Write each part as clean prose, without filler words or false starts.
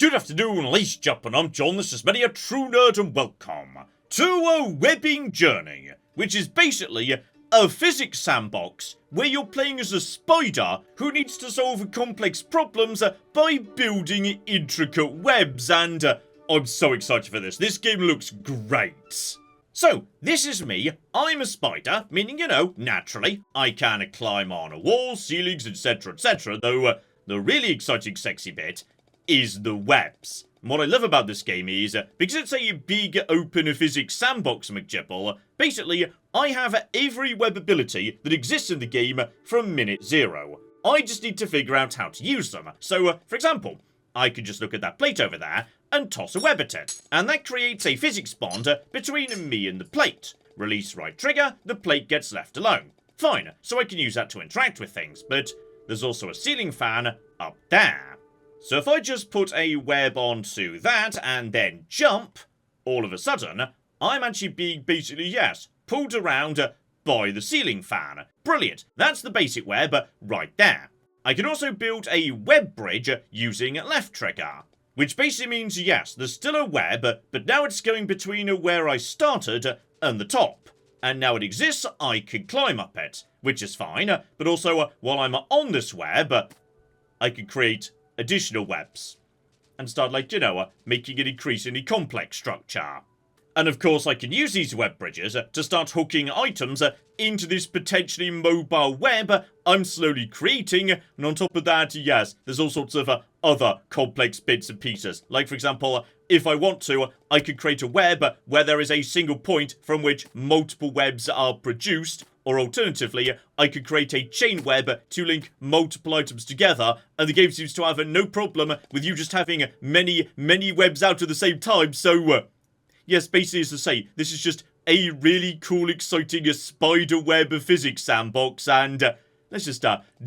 Good afternoon, ladies and gentlemen, I'm John, this is many a true nerd, and welcome to a webbing journey, which is basically a physics sandbox where you're playing as a spider who needs to solve complex problems by building intricate webs, and I'm so excited for this. This game looks great. So, this is me. I'm a spider, meaning, you know, naturally, I can climb on a wall, ceilings, etc, though the really exciting sexy bit is the webs. And what I love about this game is, because it's a big open physics sandbox McJibble, basically, I have every web ability that exists in the game from minute zero. I just need to figure out how to use them. So, for example, I could just look at that plate over there and toss a web at it. And that creates a physics bond between me and the plate. Release right trigger, the plate gets left alone. Fine, so I can use that to interact with things, but there's also a ceiling fan up there. So if I just put a web onto that and then jump, all of a sudden, I'm actually being basically, yes, pulled around by the ceiling fan. Brilliant. That's the basic web right there. I can also build a web bridge using left trigger, which basically means, yes, there's still a web, but now it's going between where I started and the top. And now it exists, I can climb up it, which is fine, but also, while I'm on this web, I can create additional webs and start, like, you know, making an increasingly complex structure. And of course I can use these web bridges to start hooking items into this potentially mobile web I'm slowly creating, and on top of that, yes, there's all sorts of other complex bits and pieces. Like, for example, if I want to, I could create a web where there is a single point from which multiple webs are produced, or alternatively, I could create a chain web to link multiple items together, and the game seems to have no problem with you just having many webs out at the same time, so, yes, basically as I say, this is just a really cool, exciting spider web physics sandbox, and let's just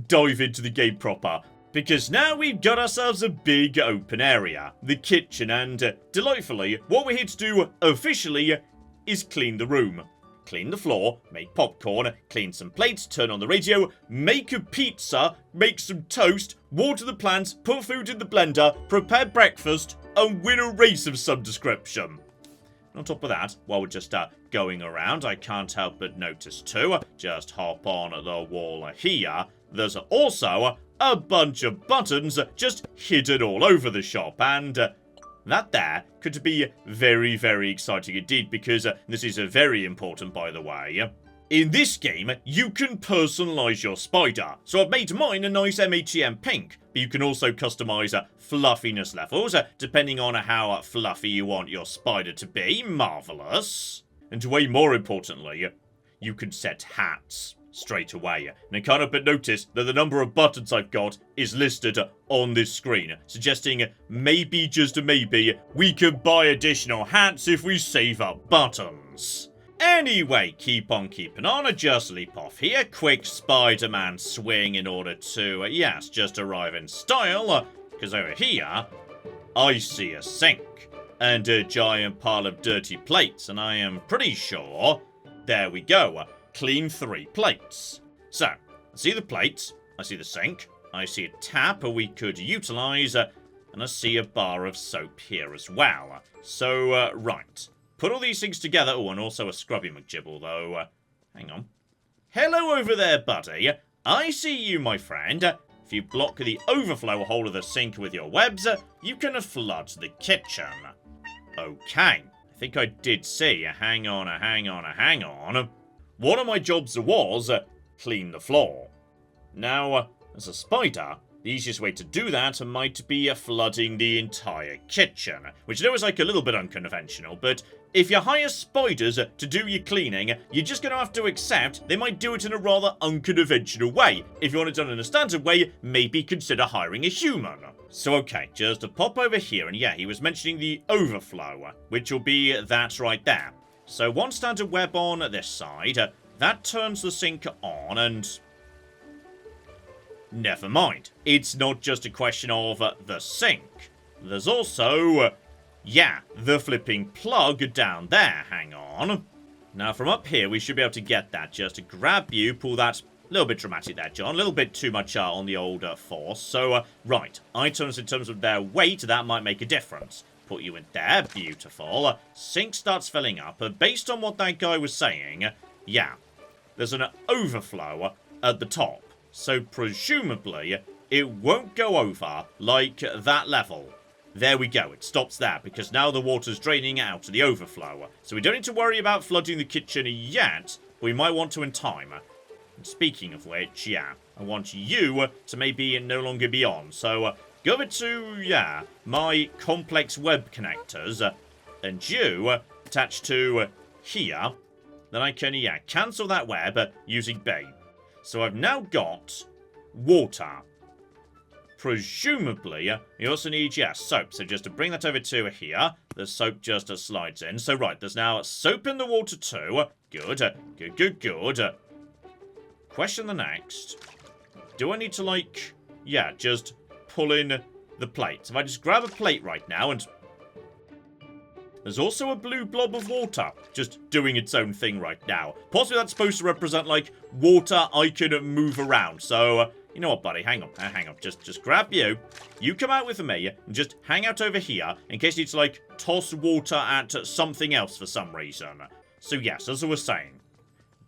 dive into the game proper. Because now we've got ourselves a big open area, the kitchen, and delightfully, what we're here to do officially is clean the room. Clean the floor, make popcorn, clean some plates, turn on the radio, make a pizza, make some toast, water the plants, put food in the blender, prepare breakfast, and win a race of some description. On top of that, while we're just going around, I can't help but notice too, just hop on the wall here, there's also a bunch of buttons just hidden all over the shop, and that there could be very, very exciting indeed, because this is very important, by the way. In this game, you can personalise your spider. So I've made mine a nice MHM pink, but you can also customise fluffiness levels, depending on how fluffy you want your spider to be. Marvellous. And way more importantly, you can set hats straight away. And I can't help but notice that the number of buttons I've got is listed on this screen, suggesting maybe, just maybe, we could buy additional hats if we save up buttons. Anyway, keep on keeping on, just leap off here, quick Spider-Man swing in order to, yes, just arrive in style, because over here, I see a sink, and a giant pile of dirty plates, and I am pretty sure, there we go, clean 3 plates. So, I see the plates, I see the sink, I see a tap we could utilise, and I see a bar of soap here as well. So, right. Put all these things together. Oh, and also a scrubby McJibble, though. Hang on. Hello over there, buddy. I see you, my friend. If you block the overflow hole of the sink with your webs, you can flood the kitchen. Okay. I think I did see. Hang on. One of my jobs was clean the floor. Now, as a spider, the easiest way to do that might be flooding the entire kitchen, which I know is like a little bit unconventional, but if you hire spiders to do your cleaning, you're just going to have to accept they might do it in a rather unconventional way. If you want it done in a standard way, maybe consider hiring a human. So okay, just to pop over here, and yeah, he was mentioning the overflow, which will be that right there. So one standard web on this side, that turns the sink on, and never mind. It's not just a question of the sink. There's also, yeah, the flipping plug down there. Hang on. Now, from up here, we should be able to get that. Just grab you, pull that little bit dramatic there, John. A little bit too much on the old force. So, right. Items in terms of their weight, that might make a difference. Put you in there. Beautiful. Sink starts filling up. Based on what that guy was saying, yeah, there's an overflow at the top. So, presumably, it won't go over like that level. There we go, it stops there, because now the water's draining out to the overflow. So we don't need to worry about flooding the kitchen yet, but we might want to in time. And speaking of which, yeah, I want you to maybe no longer be on. So go over to, yeah, my complex web connectors, and you attach to here. Then I can, yeah, cancel that web using B. So I've now got water. Presumably, you also need, yeah, soap. So just to bring that over to here, the soap just slides in. So, right, there's now soap in the water too. Good, good, good, good. Question the next. Do I need to, like, yeah, just pull in the plates? If I just grab a plate right now and... There's also a blue blob of water just doing its own thing right now. Possibly that's supposed to represent, like, water I can move around. So... you know what, buddy? Hang on. Just grab you. You come out with me and just hang out over here in case you need to, like, toss water at something else for some reason. So, yes, as I was saying,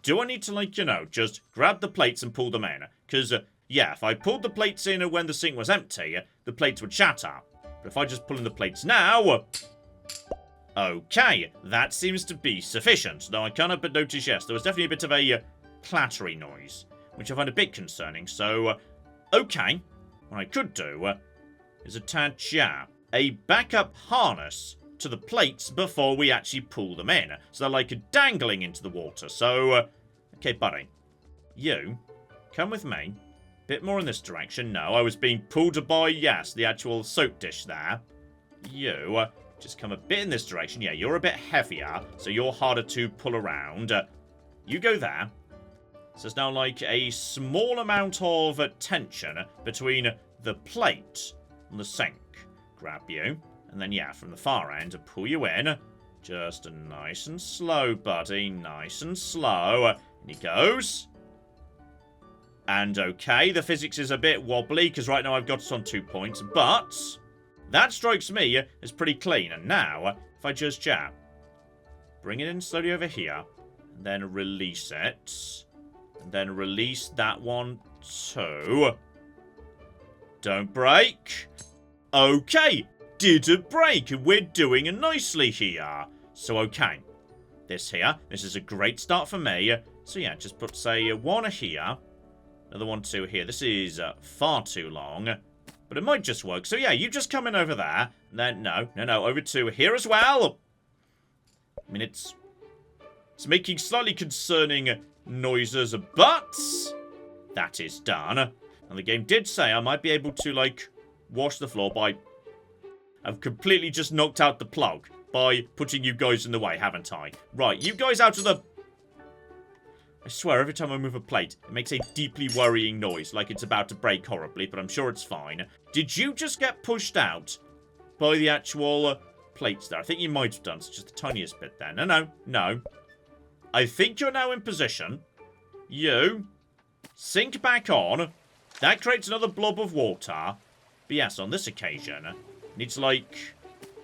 do I need to, like, you know, just grab the plates and pull them in? Because, yeah, if I pulled the plates in when the sink was empty, the plates would shatter. But if I just pull in the plates now... okay, that seems to be sufficient. Though I can't help but notice, yes, there was definitely a bit of a clattery noise, which I find a bit concerning. So, okay, what I could do is attach, yeah, a backup harness to the plates before we actually pull them in. So they're like dangling into the water. So, okay, buddy, you come with me. Bit more in this direction. No, I was being pulled by, yes, the actual soap dish there. You just come a bit in this direction. Yeah, you're a bit heavier, so you're harder to pull around. You go there. So there's now like a small amount of tension between the plate and the sink. Grab you, and then yeah, from the far end, pull you in. Just nice and slow, buddy, nice and slow. And he goes. And okay, the physics is a bit wobbly, because right now I've got it on 2 points, but that strikes me as pretty clean. And now, if I just jab, bring it in slowly over here, and then release it. And then release that one too. Don't break. Okay, didn't break. We're doing nicely here. So, okay. This is a great start for me. So, yeah, just put, say, one here. Another one, two here. This is far too long. But it might just work. So, yeah, you just come in over there. And then, no, over to here as well. I mean, it's making slightly concerning noises, but that is done. And the game did say I might be able to, like, wash the floor by... I've completely just knocked out the plug by putting you guys in the way, haven't I? Right, you guys out of the... I swear, every time I move a plate, it makes a deeply worrying noise, like it's about to break horribly, but I'm sure it's fine. Did you just get pushed out by the actual plates there? I think you might have done, so just the tiniest bit there. No. I think you're now in position. You sink back on. That creates another blob of water. But yes, on this occasion, need to, like,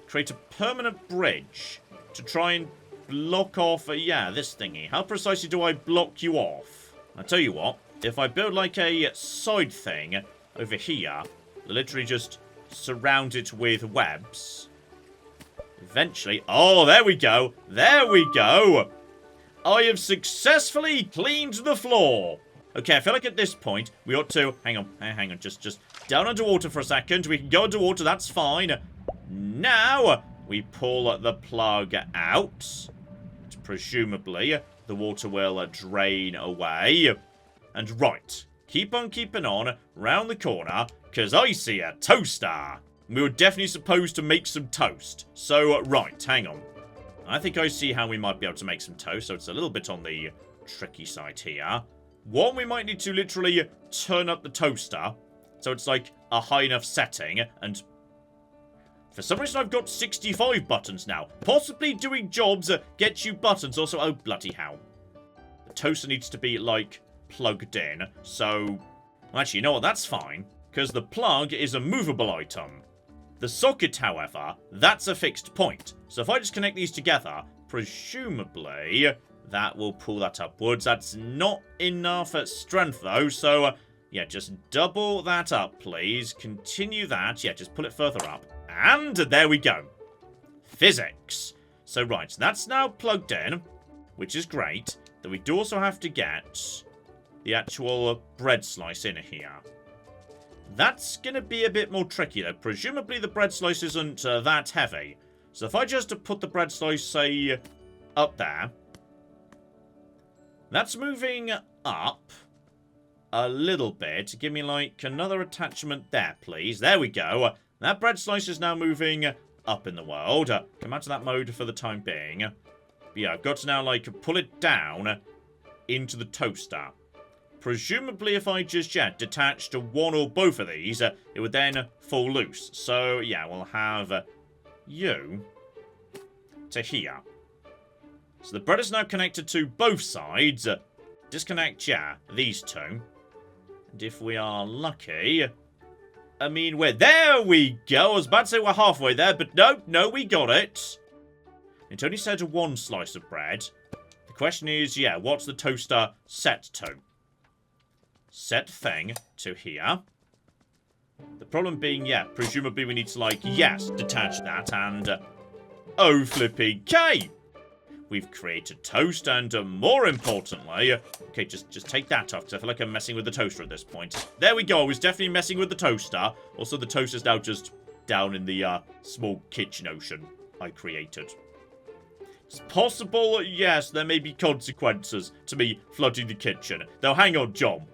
create a permanent bridge to try and block off, yeah, this thingy. How precisely do I block you off? I'll tell you what, if I build, like, a side thing over here, literally just surround it with webs, eventually... Oh, there we go. There we go. I have successfully cleaned the floor. Okay, I feel like at this point, we ought to... Hang on, just down underwater for a second. We can go underwater, that's fine. Now, we pull the plug out. Presumably, the water will drain away. And right, keep on keeping on, round the corner, because I see a toaster. We were definitely supposed to make some toast. So, right, hang on. I think I see how we might be able to make some toast, so it's a little bit on the tricky side here. One, we might need to literally turn up the toaster, so it's like a high enough setting, and for some reason I've got 65 buttons now. Possibly doing jobs gets you buttons. Also, oh bloody hell. The toaster needs to be, like, plugged in. So, well, actually, you know what? That's fine, because the plug is a movable item. The socket, however, that's a fixed point. So if I just connect these together, presumably that will pull that upwards. That's not enough strength, though, so yeah, just double that up, please. Continue that. Yeah, just pull it further up. And there we go. Physics. So, right, that's now plugged in, which is great. Then we do also have to get the actual bread slice in here. That's going to be a bit more tricky, though. Presumably the bread slice isn't that heavy. So if I just put the bread slice, say, up there. That's moving up a little bit. Give me, like, another attachment there, please. There we go. That bread slice is now moving up in the world. Come out of that mode for the time being. But yeah, I've got to now, like, pull it down into the toaster. Presumably, if I just, yeah, detached one or both of these, it would then fall loose. So, yeah, we'll have you to here. So the bread is now connected to both sides. Disconnect, yeah, these two. And if we are lucky, I mean, there we go. I was about to say we're halfway there, but no, we got it. It only said one slice of bread. The question is, yeah, what's the toaster set to? Set thing to here. The problem being, yeah, presumably we need to, like, yes, detach that, and oh, flipping K! We've created toast, and more importantly, okay, just take that off, because I feel like I'm messing with the toaster at this point. There we go, I was definitely messing with the toaster. Also, the toaster's now just down in the small kitchen ocean I created. It's possible, yes, there may be consequences to me flooding the kitchen. Though, hang on, John.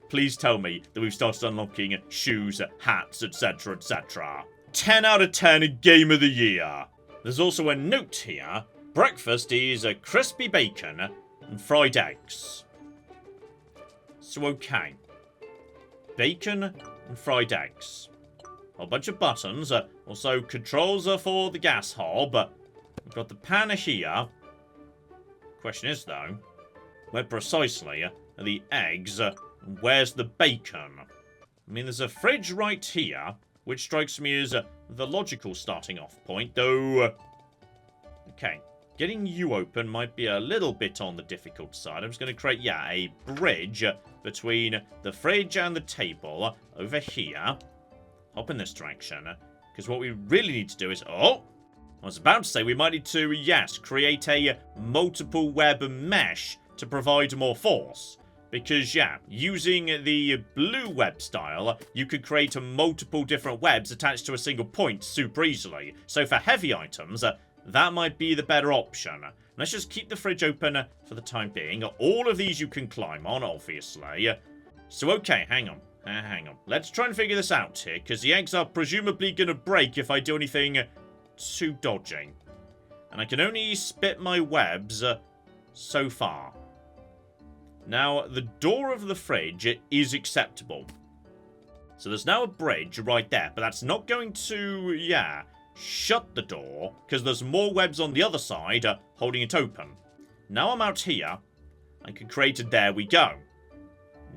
Please tell me that we've started unlocking shoes, hats, etc., etc. 10 out of 10 Game of the Year. There's also a note here. Breakfast is a crispy bacon and fried eggs. So, okay. Bacon and fried eggs. A bunch of buttons. Also, controls for the gas hob. We've got the pan here. Question is, though, where precisely are the eggs? Where's the bacon? I mean, there's a fridge right here, which strikes me as the logical starting off point, though. Okay, getting you open might be a little bit on the difficult side. I'm just going to create, yeah, a bridge between the fridge and the table over here. Hop in this direction, because what we really need to do is, oh, I was about to say we might need to, yes, create a multiple web mesh to provide more force. Because, yeah, using the blue web style, you could create multiple different webs attached to a single point super easily. So for heavy items, that might be the better option. Let's just keep the fridge open for the time being. All of these you can climb on, obviously. So, okay, hang on. Let's try and figure this out here, because the eggs are presumably going to break if I do anything too dodgy. And I can only spit my webs so far. Now, the door of the fridge is acceptable. So there's now a bridge right there, but that's not going to, yeah, shut the door, because there's more webs on the other side holding it open. Now I'm out here, I can create it, there we go.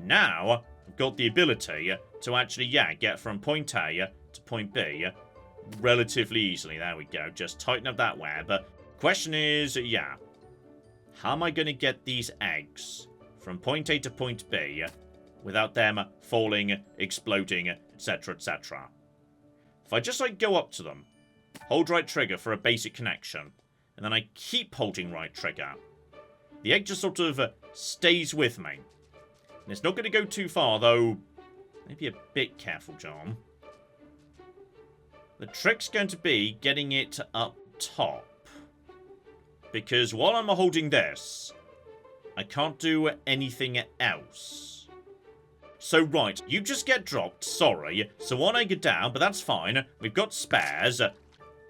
Now, I've got the ability to actually, yeah, get from point A to point B relatively easily. There we go, just tighten up that web. Question is, yeah, how am I going to get these eggs from point A to point B without them falling, exploding, etc., etc. If I just, like, go up to them, hold right trigger for a basic connection, and then I keep holding right trigger, the egg just sort of stays with me. And it's not going to go too far, though. Maybe a bit careful, John. The trick's going to be getting it up top. Because while I'm holding this, I can't do anything else. So, right, you just get dropped, sorry. So on I go down, but that's fine. We've got spares.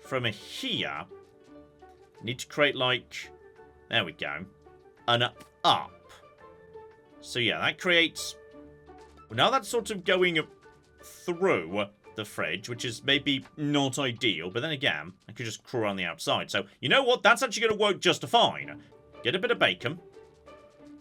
From here, I need to create, like, there we go, an up. So, yeah, that creates, well, now that's sort of going through the fridge, which is maybe not ideal, but then again, I could just crawl around the outside. So, you know what? That's actually going to work just fine. Get a bit of bacon.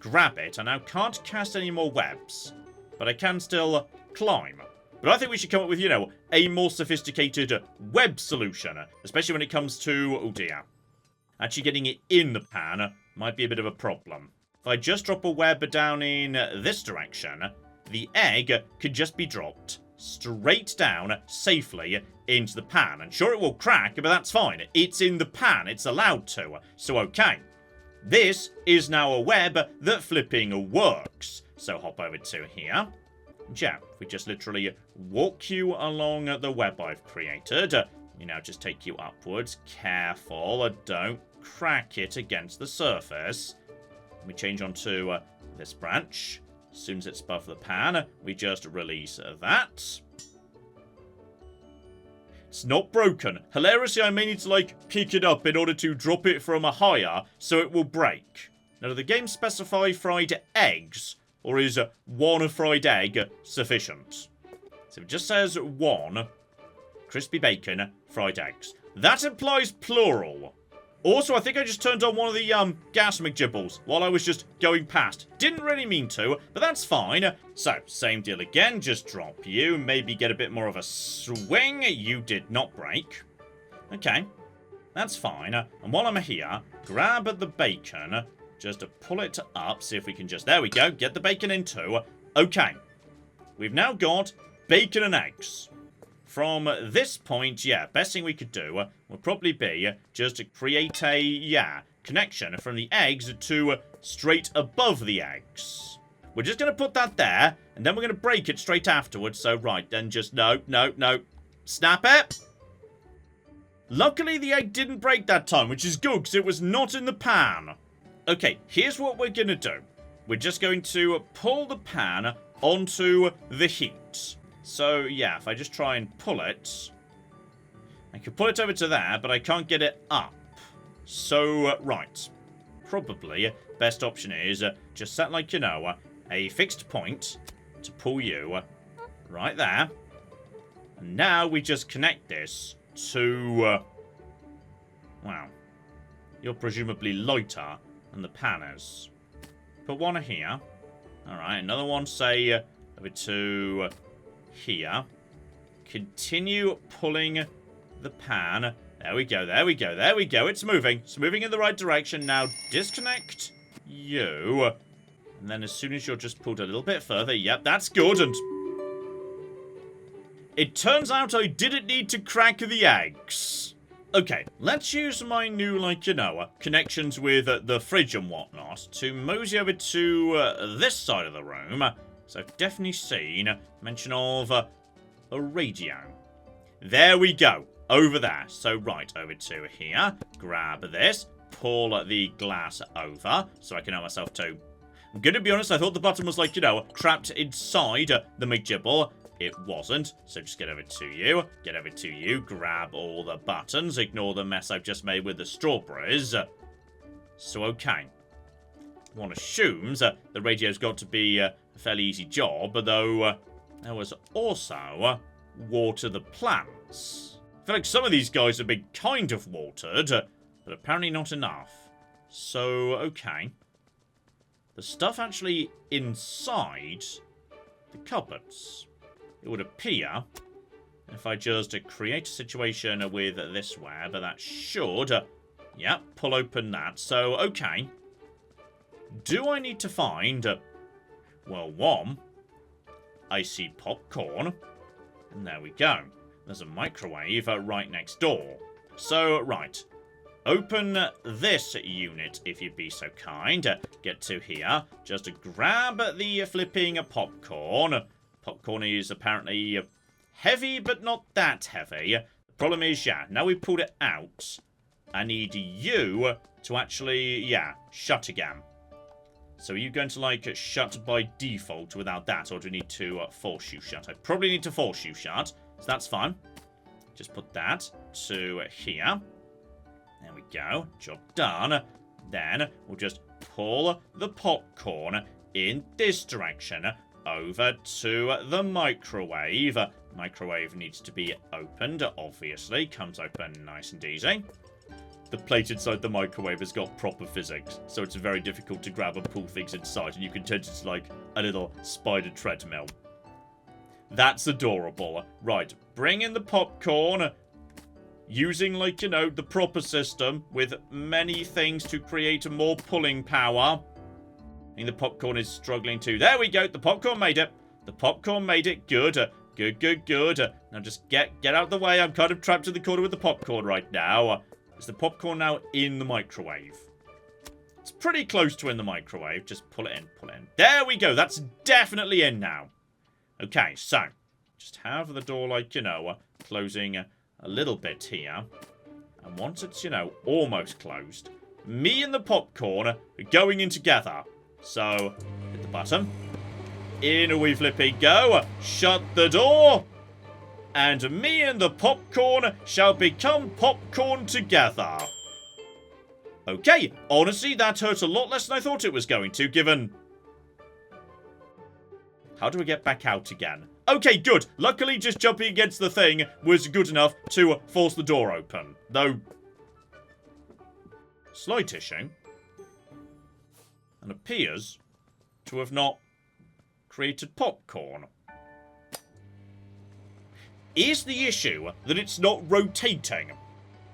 grab it. I now can't cast any more webs, but I can still climb. But I think we should come up with, you know, a more sophisticated web solution, especially when it comes to, oh dear, actually getting it in the pan might be a bit of a problem. If I just drop a web down in this direction, the egg could just be dropped straight down safely into the pan. And sure, it will crack, but that's fine. It's in the pan. It's allowed to. So, okay. This is now a web that flipping works. So, hop over to here. Yeah, if we just literally walk you along the web I've created, you now just take you upwards. Careful, don't crack it against the surface. We change onto this branch. As soon as it's above the pan, we just release that. It's not broken. Hilariously, I may need to, like, pick it up in order to drop it from a higher, so it will break. Now, do the game specify fried eggs, or is one fried egg sufficient? So it just says one crispy bacon, fried eggs. That implies plural. Also, I think I just turned on one of the gas McGibbles while I was just going past. Didn't really mean to, but that's fine. So, same deal again. Just drop you. Maybe get a bit more of a swing. You did not break. Okay. That's fine. And while I'm here, grab the bacon. Just pull it up. See if we can just... There we go. Get the bacon in too. Okay. We've now got bacon and eggs. From this point, yeah, best thing we could do would probably be just to create a, yeah, connection from the eggs to straight above the eggs. We're just going to put that there, and then we're going to break it straight afterwards. So, right, then just no. Snap it. Luckily, the egg didn't break that time, which is good, because it was not in the pan. Okay, here's what we're going to do. We're just going to pull the pan onto the heat. So, yeah, if I just try and pull it, I can pull it over to there, but I can't get it up. So, right. Probably, best option is just set, like, you know, a fixed point to pull you right there. And now we just connect this to, wow. You're presumably lighter than the pan is. Put one here. Alright, another one, say, over to... here. Continue pulling the pan. There we go, there we go, there we go. It's moving. It's moving in the right direction. Now, disconnect you. And then as soon as you're just pulled a little bit further, yep, that's good. And it turns out I didn't need to crack the eggs. Okay, let's use my new, like, you know, connections with the fridge and whatnot to mosey over to this side of the room. So I've definitely seen mention of a radio. There we go. Over there. So right, over to here. Grab this. Pull the glass over. So I can help myself to... I'm going to be honest, I thought the button was, like, you know, trapped inside the McGibble. It wasn't. So just get over to you. Get over to you. Grab all the buttons. Ignore the mess I've just made with the strawberries. So, okay. One assumes the radio's got to be... a fairly easy job, though there was also water the plants. I feel like some of these guys have been kind of watered, but apparently not enough. So, okay. The stuff actually inside the cupboards. It would appear, if I just create a situation with this web, that should, yeah, pull open that. So, okay. Do I need to find... well, one, I see popcorn, and there we go. There's a microwave right next door. So, right, open this unit if you'd be so kind. Get to here, just grab the flipping popcorn. Popcorn is apparently heavy, but not that heavy. The problem is, yeah, now we've pulled it out, I need you to actually, yeah, shut again. So are you going to, like, shut by default without that, or do we need to force you shut? I probably need to force you shut, so that's fine. Just put that to here. There we go. Job done. Then we'll just pull the popcorn in this direction over to the microwave. Microwave needs to be opened, obviously. Comes open nice and easy. the plate inside the microwave has got proper physics, so it's very difficult to grab and pull things inside, and you can turn it into like a little spider treadmill. That's adorable. Right, bring in the popcorn. Using, like, you know, the proper system with many things to create more pulling power. I think the popcorn is struggling too. There we go. The popcorn made it. The popcorn made it. Good. Good, good, good. Now just get out of the way. I'm kind of trapped in the corner with the popcorn right now. Is the popcorn now in the microwave? It's pretty close to in the microwave. Just pull it in, pull it in. There we go. That's definitely in now. Okay, so just have the door, like, you know, closing a little bit here. And once it's, you know, almost closed, me and the popcorn are going in together. So, hit the button. In we flippy go. Shut the door. And me and the popcorn shall become popcorn together. Okay, honestly, that hurt a lot less than I thought it was going to, given... How do I get back out again? Okay, good. Luckily, just jumping against the thing was good enough to force the door open. Though... Slight issue. And appears to have not created popcorn. Is the issue that it's not rotating?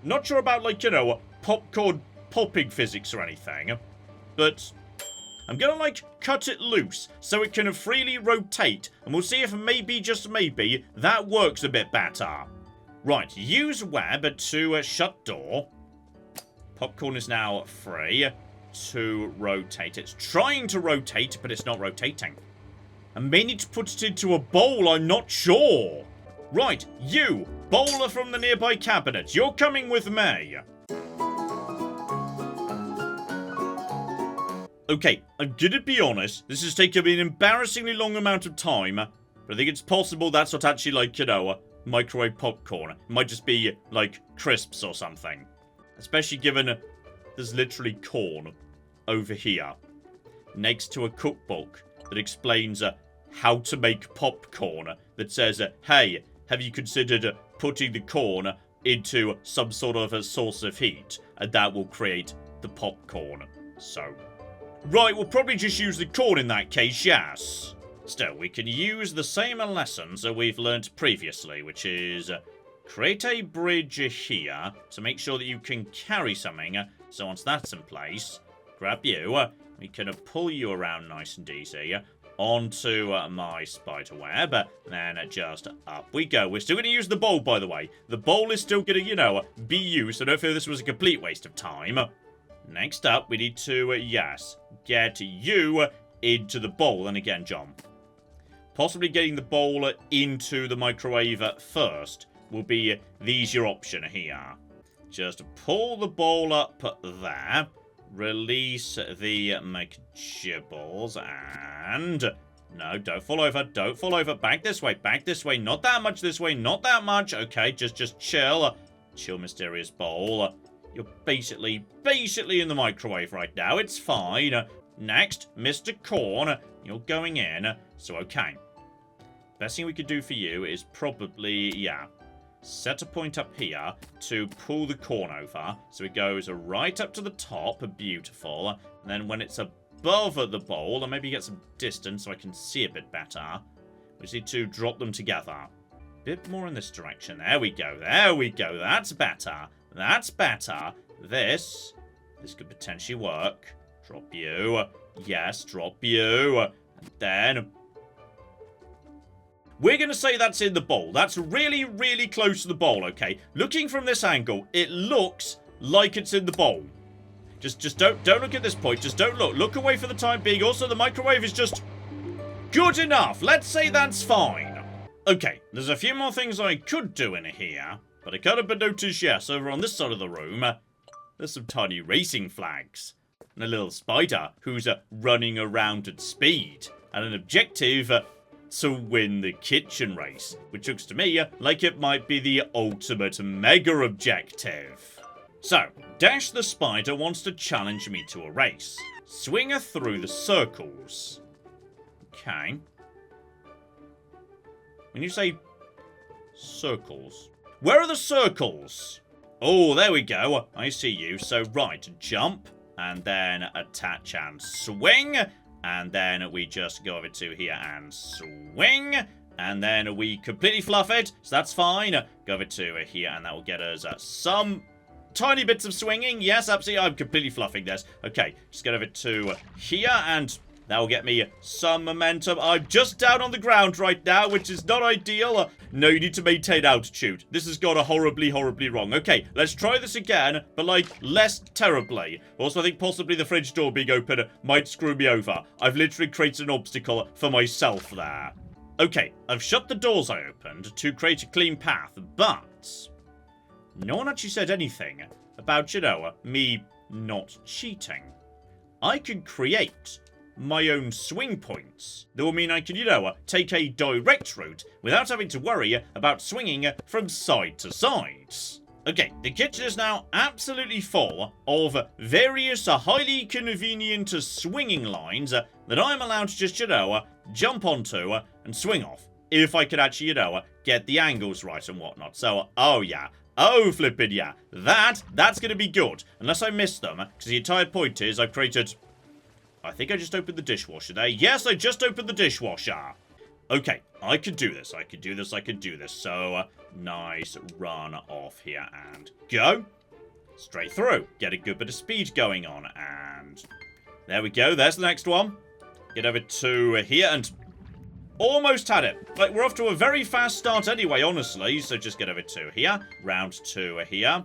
Not sure about, like, you know, popcorn popping physics or anything, but I'm gonna, like, cut it loose so it can freely rotate, and we'll see if maybe, just maybe, that works a bit better. Right, use web to shut door. Popcorn is now free to rotate. It's trying to rotate, but it's not rotating. I may need to put it into a bowl, I'm not sure. Right, you, bowler from the nearby cabinet, you're coming with me. Okay, I'm gonna be honest, this has taken me an embarrassingly long amount of time, but I think it's possible that's not actually, like, you know, microwave popcorn. It might just be, like, crisps or something. Especially given there's literally corn over here, next to a cookbook that explains how to make popcorn, that says, hey, have you considered putting the corn into some sort of a source of heat, and that will create the popcorn. So... Right, we'll probably just use the corn in that case, yes. Still, we can use the same lessons that we've learnt previously, which is create a bridge here to make sure that you can carry something. So once that's in place, grab you, we can pull you around nice and easy onto my spider web, then just up we go. We're still going to use the bowl, by the way. The bowl is still going to, you know, be used, so don't feel this was a complete waste of time. Next up, we need to, yes, get you into the bowl. And again, John, possibly getting the bowl into the microwave first will be the easier option here. Just pull the bowl up there, release the McGibbles, and... No, don't fall over, don't fall over. Back this way, not that much this way, not that much. Okay, just chill. Chill, mysterious bowl. You're basically in the microwave right now. It's fine. Next, Mr. Corn. You're going in. So, okay. Best thing we could do for you is probably, yeah, set a point up here to pull the corn over. So it goes right up to the top. Beautiful. And then when it's above the bowl, and maybe get some distance so I can see a bit better, we just need to drop them together. A bit more in this direction. There we go. There we go. That's better. That's better. This could potentially work. Drop you. Yes, drop you. And then... We're going to say that's in the bowl. That's really, really close to the bowl, okay? Looking from this angle, it looks like it's in the bowl. Just don't look at this point. Just don't look. Look away for the time being. Also, the microwave is just good enough. Let's say that's fine. Okay, there's a few more things I could do in here. But I can't but notice, yes, over on this side of the room, there's some tiny racing flags. And a little spider who's running around at speed. And an objective to win the kitchen race. Which looks to me like it might be the ultimate mega objective. So, Dash the spider wants to challenge me to a race. Swing her through the circles. Okay. When you say circles... Where are the circles? Oh, there we go. I see you. So, right, jump, and then attach and swing, and then we just go over to here and swing, and then we completely fluff it, so that's fine. Go over to here, and that will get us some tiny bits of swinging. Yes, absolutely, I'm completely fluffing this. Okay, just get over to here, and that will get me some momentum. I'm just down on the ground right now, which is not ideal. No, you need to maintain altitude. This has gone horribly, horribly wrong. Okay, let's try this again, but, like, less terribly. Also, I think possibly the fridge door being open might screw me over. I've literally created an obstacle for myself there. Okay, I've shut the doors I opened to create a clean path, but no one actually said anything about, you know, me not cheating. I can create my own swing points. That will mean I can, you know, take a direct route without having to worry about swinging from side to side. Okay, the kitchen is now absolutely full of various highly convenient swinging lines that I'm allowed to just, you know, jump onto and swing off. If I could actually, you know, get the angles right and whatnot. So, oh yeah. Oh, flippin' yeah. That's gonna be good. Unless I miss them, because the entire point is I've created... I think I just opened the dishwasher there. Yes, I just opened the dishwasher. Okay, I can do this. I can do this. I can do this. So, nice run off here and go. Straight through. Get a good bit of speed going on. And there we go. There's the next one. Get over to here and almost had it. Like, we're off to a very fast start anyway, honestly. So just get over to here. Round to here.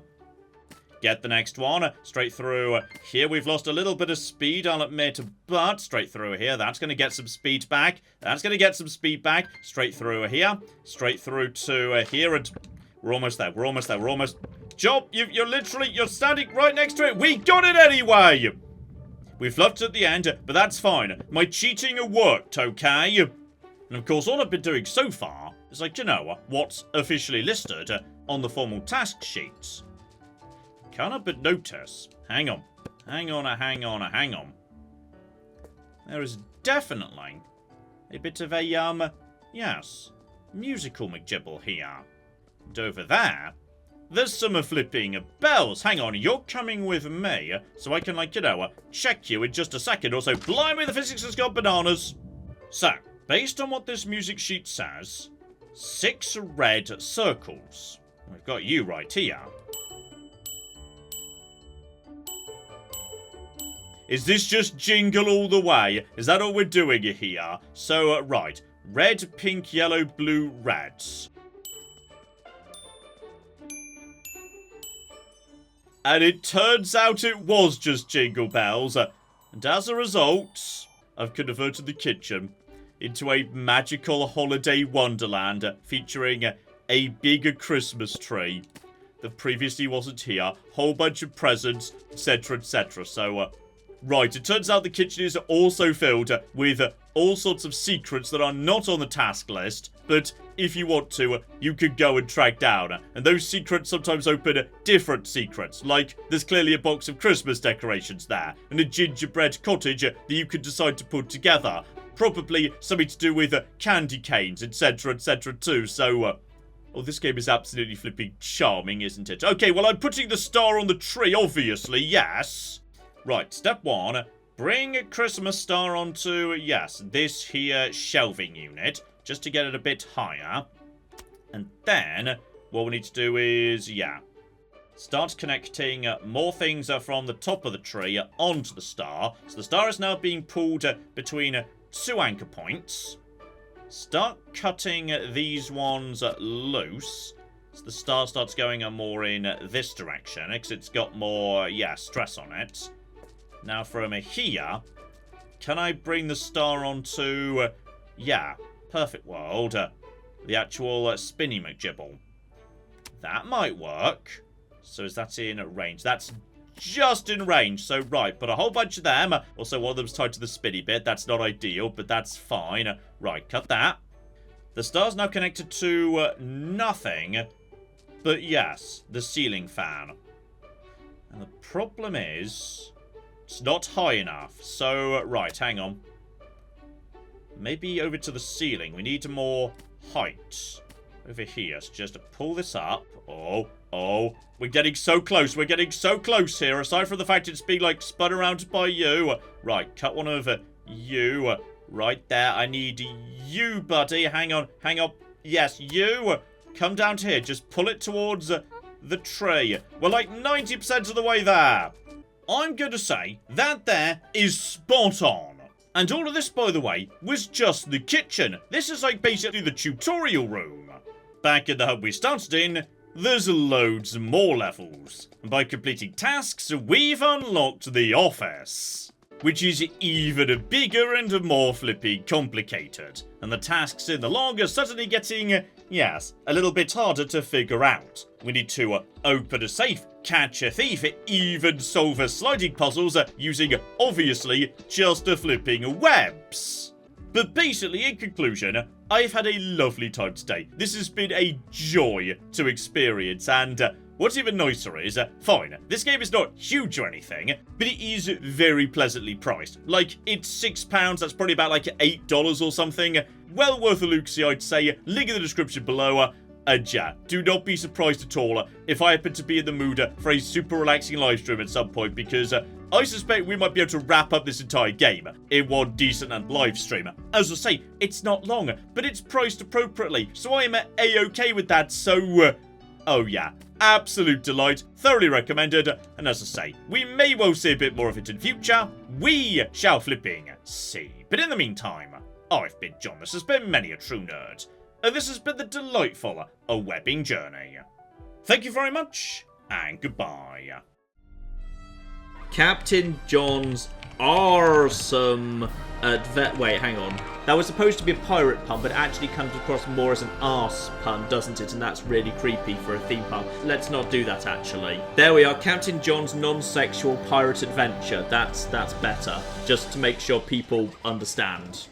Get the next one. Straight through here. We've lost a little bit of speed, I'll admit, but straight through here. That's going to get some speed back. That's going to get some speed back. Straight through here. Straight through to here. And we're almost there. We're almost there. We're almost... Job, you're standing right next to it. We got it anyway. We fluffed at the end, but that's fine. My cheating worked, okay? And of course, all I've been doing so far is, like, you know, what's officially listed on the formal task sheets. Can't but notice. Hang on. Hang on. There is definitely a bit of a, yes, musical McGibble here. And over there's some flipping bells. Hang on, you're coming with me, so I can, like, you know, check you in just a second. Also, blimey, the physics has got bananas. So, based on what this music sheet says, 6 red circles. We've got you right here. Is this just jingle all the way? Is that all we're doing here? So, right. Red, pink, yellow, blue, reds. And it turns out it was just jingle bells. And as a result, I've converted the kitchen into a magical holiday wonderland featuring a big Christmas tree that previously wasn't here. Whole bunch of presents, etc., etc. So, right, it turns out the kitchen is also filled with all sorts of secrets that are not on the task list, but if you want to, you could go and track down. And those secrets sometimes open different secrets, like there's clearly a box of Christmas decorations there, and a gingerbread cottage that you could decide to put together. Probably something to do with candy canes, etc., etc. too, so... oh, this game is absolutely flipping charming, isn't it? Okay, well, I'm putting the star on the tree, obviously, yes. Right, step 1. Bring a Christmas star onto, yes, this here shelving unit, just to get it a bit higher. And then, what we need to do is, yeah, start connecting more things from the top of the tree onto the star. So the star is now being pulled between 2 anchor points. Start cutting these ones loose. So the star starts going more in this direction, because it's got more, yeah, stress on it. Now from here, can I bring the star onto, yeah, perfect world, the actual spinny McGibble? That might work. So is that in range? That's just in range. So, right, put a whole bunch of them. Also, one of them's tied to the spinny bit. That's not ideal, but that's fine. Right, cut that. The star's now connected to nothing, but yes, the ceiling fan. And the problem is, it's not high enough. So, right, hang on. Maybe over to the ceiling. We need more height. over here. So just to pull this up. Oh, we're getting so close. We're getting so close here. Aside from the fact it's being, like, spun around by you. Right, cut one over you. Right there. I need you, buddy. Hang on. Yes, you. Come down to here. Just pull it towards the tree. We're like 90% of the way there. I'm going to say that there is spot on. And all of this, by the way, was just the kitchen. This is like basically the tutorial room. Back in the hub we started in, there's loads more levels. And by completing tasks, we've unlocked the office, which is even bigger and more flipping complicated. And the tasks in the log are suddenly getting, yes, a little bit harder to figure out. We need to open a safe, catch a thief, even solve sliding puzzles using, obviously, just a flipping webs. But basically, in conclusion, I've had a lovely time today. This has been a joy to experience, and what's even nicer is, fine, this game is not huge or anything, but it is very pleasantly priced. Like, it's £6, that's probably about like $8 or something. Well worth a look-see, I'd say. Link in the description below. And yeah, do not be surprised at all if I happen to be in the mood for a super relaxing live stream at some point, because I suspect we might be able to wrap up this entire game in one decent and live stream. As I say, it's not long, but it's priced appropriately, so I am a-okay with that, so oh yeah, absolute delight, thoroughly recommended, and as I say, we may well see a bit more of it in future. We shall flipping see. But in the meantime, I've been John, this has been Many a True Nerd, and this has been the delightful webbing journey. Thank you very much, and goodbye. Captain John's awesome wait, hang on. That was supposed to be a pirate pun, but it actually comes across more as an arse pun, doesn't it? And that's really creepy for a theme park. Let's not do that, actually. There we are, Captain John's non-sexual pirate adventure. That's better, just to make sure people understand.